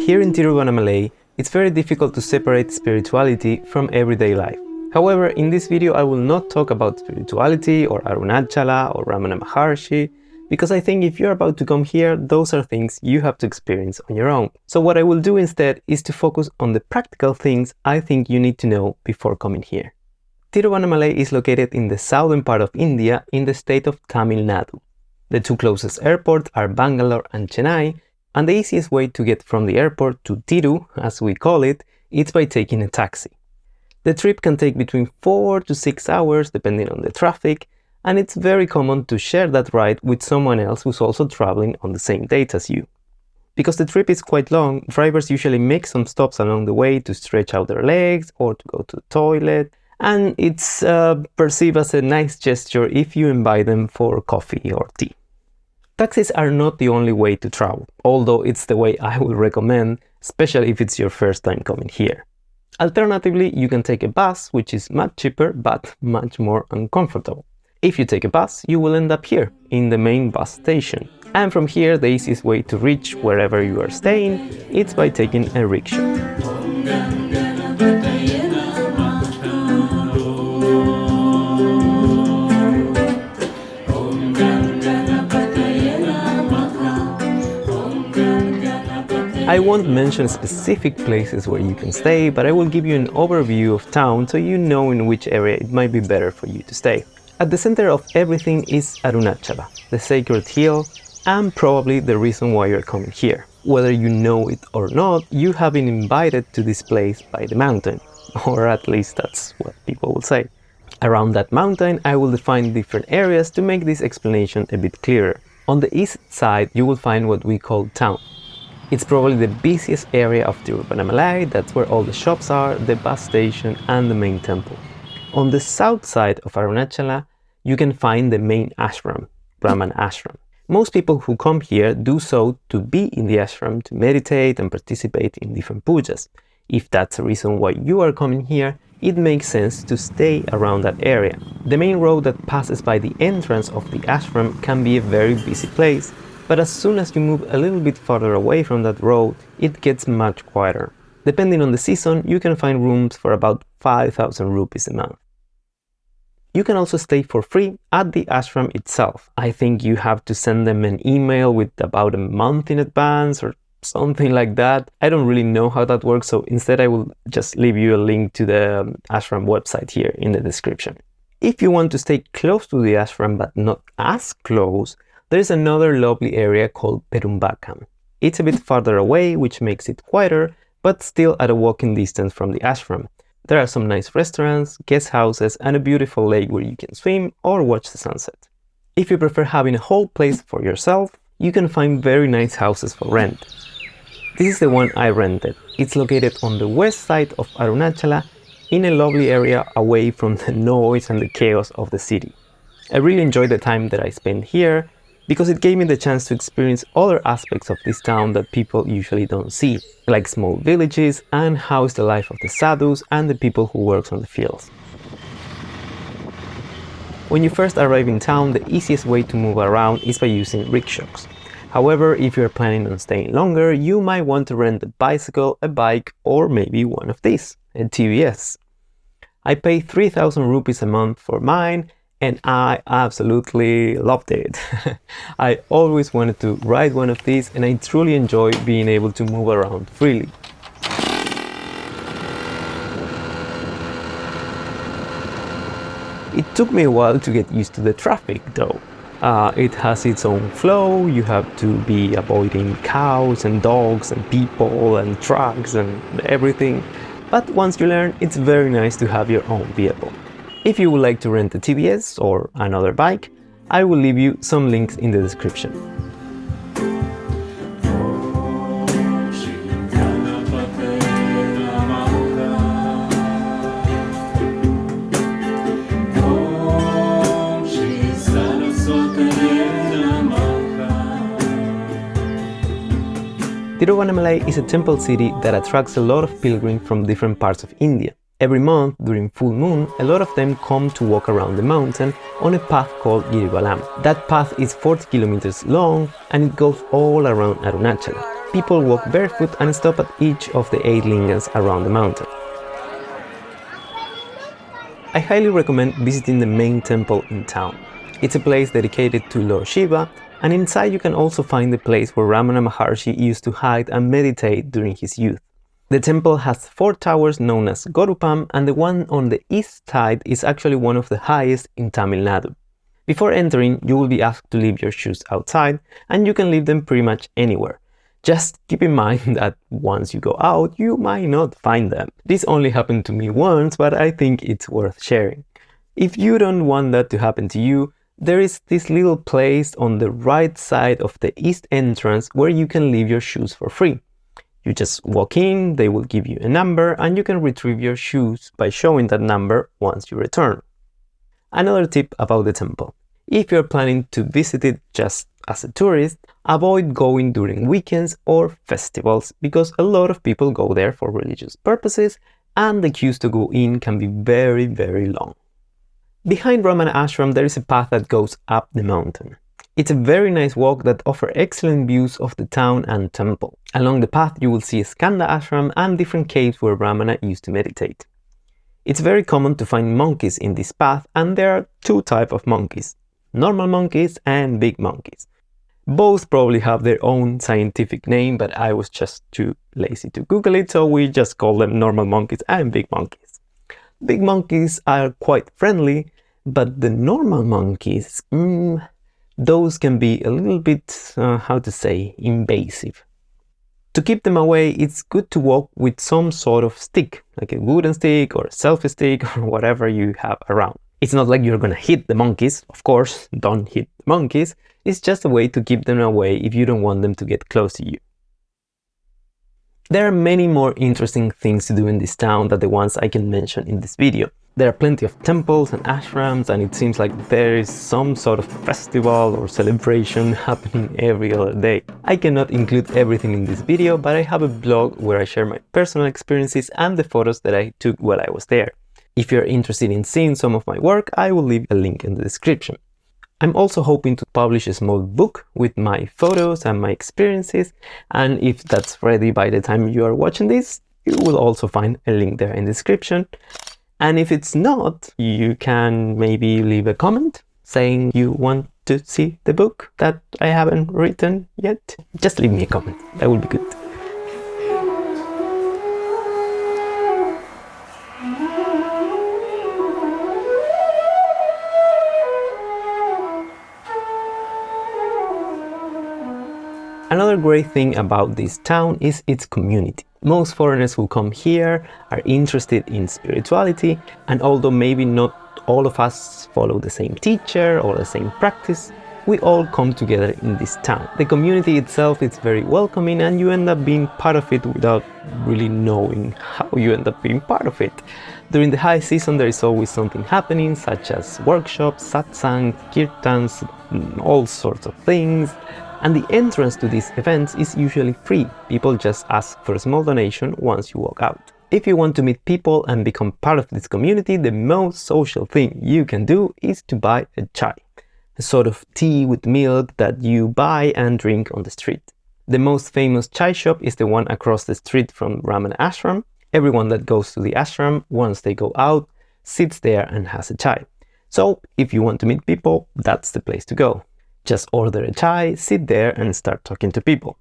Here in Tiruvannamalai, it's very difficult to separate spirituality from everyday life. However, in this video I will not talk about spirituality or Arunachala or Ramana Maharshi, because I think if you're about to come here, those are things you have to experience on your own. So what I will do instead is to focus on the practical things I think you need to know before coming here. Tiruvannamalai is located in the southern part of India in the state of Tamil Nadu. The two closest airports are Bangalore and Chennai, and the easiest way to get from the airport to Tiru, as we call it, is by taking a taxi. The trip can take between 4 to 6 hours depending on the traffic, and it's very common to share that ride with someone else who's also traveling on the same date as you. Because the trip is quite long, drivers usually make some stops along the way to stretch out their legs or to go to the toilet, and it's perceived as a nice gesture if you invite them for coffee or tea. Taxis are not the only way to travel, although it's the way I would recommend, especially if it's your first time coming here. Alternatively, you can take a bus, which is much cheaper but much more uncomfortable. If you take a bus, you will end up here, in the main bus station. And from here, the easiest way to reach wherever you are staying is by taking a rickshaw. I won't mention specific places where you can stay, but I will give you an overview of town so you know in which area it might be better for you to stay. At the center of everything is Arunachala, the sacred hill, and probably the reason why you're coming here. Whether you know it or not, you have been invited to this place by the mountain, or at least that's what people will say. Around that mountain, I will define different areas to make this explanation a bit clearer. On the east side, you will find what we call town. It's probably the busiest area of Tiruvannamalai. That's where all the shops are, the bus station and the main temple. On the south side of Arunachala, you can find the main ashram, Brahman ashram. Most people who come here do so to be in the ashram, to meditate and participate in different pujas. If that's the reason why you are coming here, it makes sense to stay around that area. The main road that passes by the entrance of the ashram can be a very busy place, but as soon as you move a little bit farther away from that road, it gets much quieter. Depending on the season, you can find rooms for about 5,000 rupees a month. You can also stay for free at the ashram itself. I think you have to send them an email with about a month in advance or something like that. I don't really know how that works, so instead I will just leave you a link to the ashram website here in the description. If you want to stay close to the ashram but not as close, there is another lovely area called Perumbakam. It's a bit farther away, which makes it quieter, but still at a walking distance from the ashram. There are some nice restaurants, guest houses, and a beautiful lake where you can swim or watch the sunset. If you prefer having a whole place for yourself, you can find very nice houses for rent. This is the one I rented. It's located on the west side of Arunachala, in a lovely area away from the noise and the chaos of the city. I really enjoyed the time that I spent here, because it gave me the chance to experience other aspects of this town that people usually don't see, like small villages and how is the life of the sadhus and the people who work on the fields. When you first arrive in town, the easiest way to move around is by using rickshaws. However, if you're planning on staying longer, you might want to rent a bicycle, a bike, or maybe one of these, a TVS. I pay 3,000 rupees a month for mine, and I absolutely loved it. I always wanted to ride one of these, and I truly enjoy being able to move around freely. It took me a while to get used to the traffic though. It has its own flow, you have to be avoiding cows and dogs and people and trucks and everything. But once you learn, it's very nice to have your own vehicle. If you would like to rent a TVS or another bike, I will leave you some links in the description. Tiruvannamalai is a temple city that attracts a lot of pilgrims from different parts of India. Every month, during full moon, a lot of them come to walk around the mountain on a path called Girivalam. That path is 40 kilometers long and it goes all around Arunachala. People walk barefoot and stop at each of the 8 lingams around the mountain. I highly recommend visiting the main temple in town. It's a place dedicated to Lord Shiva, and inside you can also find the place where Ramana Maharshi used to hide and meditate during his youth. The temple has 4 towers known as Gorupam, and the one on the east side is actually one of the highest in Tamil Nadu. Before entering, you will be asked to leave your shoes outside, and you can leave them pretty much anywhere. Just keep in mind that once you go out, you might not find them. This only happened to me once, but I think it's worth sharing. If you don't want that to happen to you, there is this little place on the right side of the east entrance where you can leave your shoes for free. You just walk in, they will give you a number, and you can retrieve your shoes by showing that number once you return. Another tip about the temple. If you're planning to visit it just as a tourist, avoid going during weekends or festivals because a lot of people go there for religious purposes and the queues to go in can be very, very long. Behind Ramana Ashram there is a path that goes up the mountain. It's a very nice walk that offers excellent views of the town and temple. Along the path you will see Skanda Ashram and different caves where Ramana used to meditate. It's very common to find monkeys in this path, and there are 2 types of monkeys, normal monkeys and big monkeys. Both probably have their own scientific name, but I was just too lazy to Google it, so we just call them normal monkeys and big monkeys. Big monkeys are quite friendly, but the normal monkeys, those can be a little bit, invasive. To keep them away, it's good to walk with some sort of stick, like a wooden stick or a selfie stick or whatever you have around. It's not like you're gonna hit the monkeys, of course, don't hit the monkeys. It's just a way to keep them away if you don't want them to get close to you. There are many more interesting things to do in this town than the ones I can mention in this video. There are plenty of temples and ashrams, and it seems like there is some sort of festival or celebration happening every other day. I cannot include everything in this video, but I have a blog where I share my personal experiences and the photos that I took while I was there. If you're interested in seeing some of my work, I will leave a link in the description. I'm also hoping to publish a small book with my photos and my experiences, and if that's ready by the time you are watching this, you will also find a link there in the description. And if it's not, you can maybe leave a comment saying you want to see the book that I haven't written yet. Just leave me a comment, that would be good. Another great thing about this town is its community. Most foreigners who come here are interested in spirituality, and although maybe not all of us follow the same teacher or the same practice, we all come together in this town. The community itself is very welcoming, and you end up being part of it without really knowing how you end up being part of it. During the high season there is always something happening, such as workshops, satsangs, kirtans, all sorts of things. And the entrance to these events is usually free. People just ask for a small donation once you walk out. If you want to meet people and become part of this community, the most social thing you can do is to buy a chai, a sort of tea with milk that you buy and drink on the street. The most famous chai shop is the one across the street from Ramana Ashram. Everyone that goes to the ashram, once they go out, sits there and has a chai. So if you want to meet people, that's the place to go. Just order a chai, sit there and start talking to people.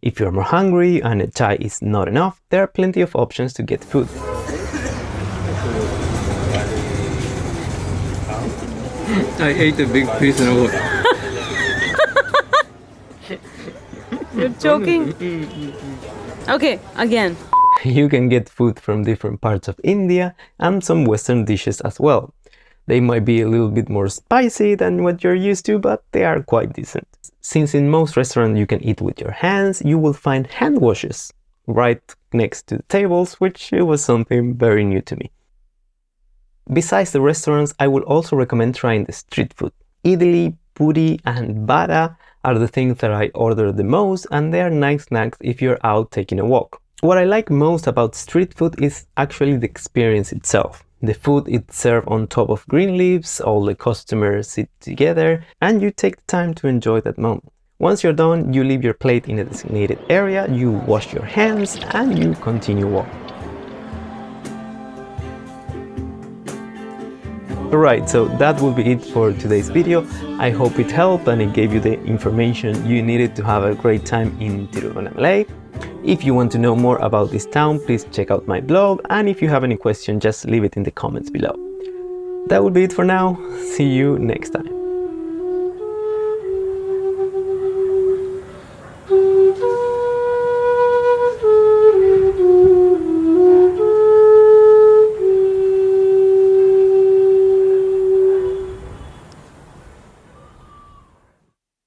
If you're more hungry and a chai is not enough, there are plenty of options to get food. I ate a big piece in a row. You're joking? Okay, again. You can get food from different parts of India and some Western dishes as well. They might be a little bit more spicy than what you're used to, but they are quite decent. Since in most restaurants you can eat with your hands, you will find hand washes right next to the tables, which was something very new to me. Besides the restaurants, I would also recommend trying the street food. Idli, puri and vada are the things that I order the most, and they are nice snacks if you're out taking a walk. What I like most about street food is actually the experience itself. The food is served on top of green leaves, all the customers sit together, and you take the time to enjoy that moment. Once you're done, you leave your plate in a designated area, you wash your hands, and you continue walking. Alright, so that will be it for today's video. I hope it helped and it gave you the information you needed to have a great time in Tiruvannamalai. If you want to know more about this town, please check out my blog, and if you have any questions, just leave it in the comments below. That will be it for now. See you next time.